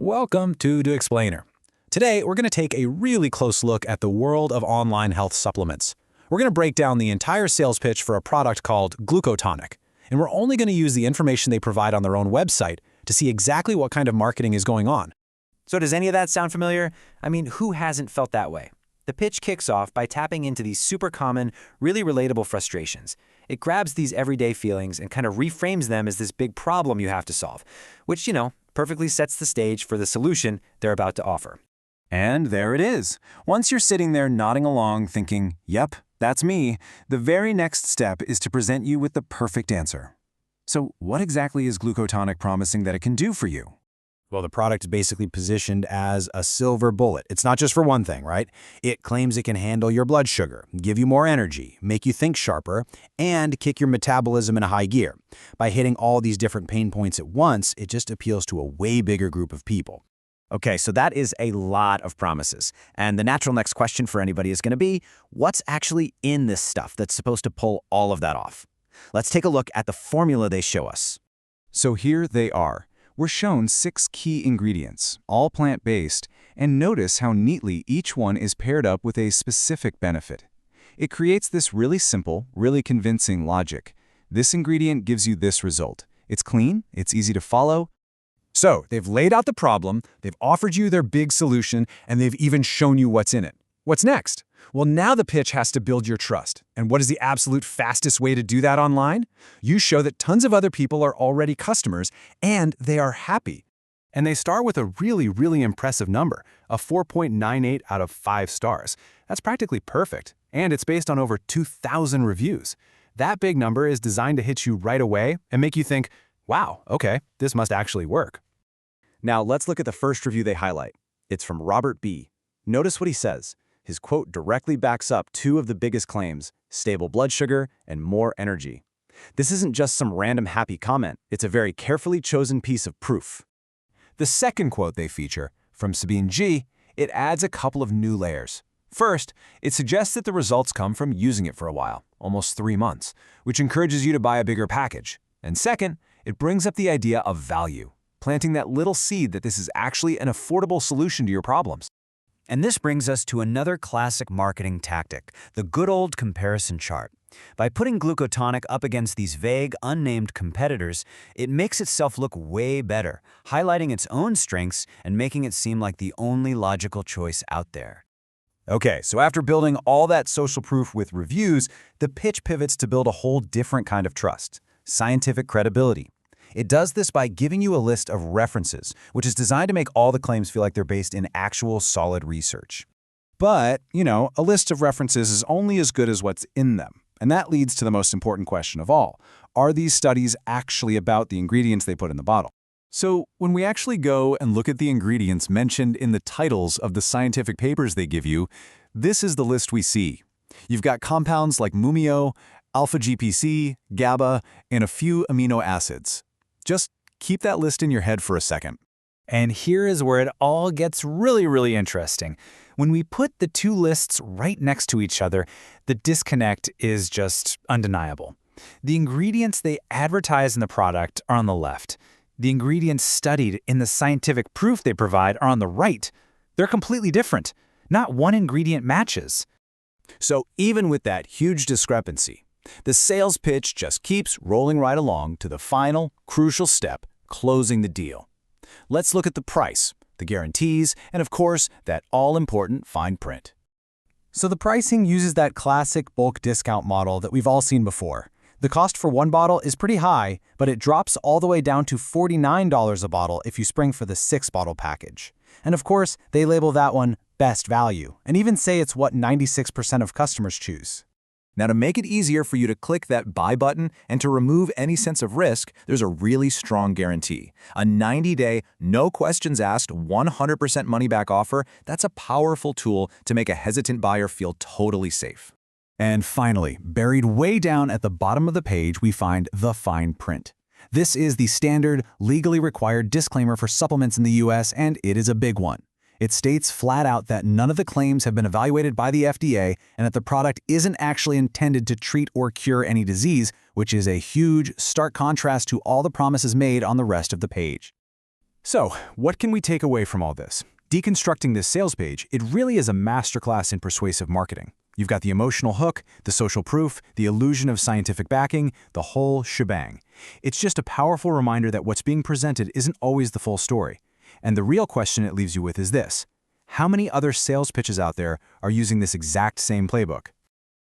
Welcome to Explainer. Today, we're going to take a really close look at the world of online health supplements. We're going to break down the entire sales pitch for a product called GlucoTonic, and we're only going to use the information they provide on their own website to see exactly what kind of marketing is going on. So does any of that sound familiar? I mean, who hasn't felt that way? The pitch kicks off by tapping into these super common, really relatable frustrations. It grabs these everyday feelings and kind of reframes them as this big problem you have to solve, which, perfectly sets the stage for the solution they're about to offer. And there it is. Once you're sitting there nodding along thinking, yep, that's me, the very next step is to present you with the perfect answer. So what exactly is GlucoTonic promising that it can do for you? Well, the product is basically positioned as a silver bullet. It's not just for one thing, right? It claims it can handle your blood sugar, give you more energy, make you think sharper, and kick your metabolism in a high gear. By hitting all these different pain points at once, it just appeals to a way bigger group of people. Okay, so that is a lot of promises. And the natural next question for anybody is going to be, what's actually in this stuff that's supposed to pull all of that off? Let's take a look at the formula they show us. So here they are. We're shown 6 key ingredients, all plant-based, and notice how neatly each one is paired up with a specific benefit. It creates this really simple, really convincing logic. This ingredient gives you this result. It's clean, it's easy to follow. So, they've laid out the problem, they've offered you their big solution, and they've even shown you what's in it. What's next? Well, now the pitch has to build your trust. And what is the absolute fastest way to do that online? You show that tons of other people are already customers, and they are happy. And they start with a really impressive number, a 4.98 out of 5 stars. That's practically perfect, and it's based on over 2,000 reviews. That big number is designed to hit you right away and make you think, wow, okay, this must actually work. Now let's look at the first review they highlight. It's from Robert B. Notice what he says. His quote directly backs up 2 of the biggest claims, stable blood sugar and more energy. This isn't just some random happy comment, it's a very carefully chosen piece of proof. The second quote they feature, from Sabine G., it adds a couple of new layers. First, it suggests that the results come from using it for a while, almost 3 months, which encourages you to buy a bigger package. And second, it brings up the idea of value, planting that little seed that this is actually an affordable solution to your problems. And this brings us to another classic marketing tactic, the good old comparison chart. By putting GlucoTonic up against these vague, unnamed competitors, it makes itself look way better, highlighting its own strengths and making it seem like the only logical choice out there. Okay, so after building all that social proof with reviews, the pitch pivots to build a whole different kind of trust, scientific credibility. It does this by giving you a list of references, which is designed to make all the claims feel like they're based in actual solid research. But, a list of references is only as good as what's in them. And that leads to the most important question of all. Are these studies actually about the ingredients they put in the bottle? So when we actually go and look at the ingredients mentioned in the titles of the scientific papers they give you, this is the list we see. You've got compounds like mumio, alpha-GPC, GABA, and a few amino acids. Just keep that list in your head for a second. And here is where it all gets really interesting. When we put the 2 lists right next to each other, the disconnect is just undeniable. The ingredients they advertise in the product are on the left. The ingredients studied in the scientific proof they provide are on the right. They're completely different. Not one ingredient matches. So even with that huge discrepancy, the sales pitch just keeps rolling right along to the final, crucial step, closing the deal. Let's look at the price, the guarantees, and of course, that all-important fine print. So the pricing uses that classic bulk discount model that we've all seen before. The cost for one bottle is pretty high, but it drops all the way down to $49 a bottle if you spring for the 6-bottle package. And of course, they label that one best value, and even say it's what 96% of customers choose. Now, to make it easier for you to click that buy button and to remove any sense of risk, there's a really strong guarantee. A 90-day, no questions asked, 100% money-back offer. That's a powerful tool to make a hesitant buyer feel totally safe. And finally, buried way down at the bottom of the page, we find the fine print. This is the standard, legally required disclaimer for supplements in the US, and it is a big one. It states flat out that none of the claims have been evaluated by the FDA and that the product isn't actually intended to treat or cure any disease, which is a huge, stark contrast to all the promises made on the rest of the page. So, what can we take away from all this? Deconstructing this sales page, it really is a masterclass in persuasive marketing. You've got the emotional hook, the social proof, the illusion of scientific backing, the whole shebang. It's just a powerful reminder that what's being presented isn't always the full story. And the real question it leaves you with is this: how many other sales pitches out there are using this exact same playbook?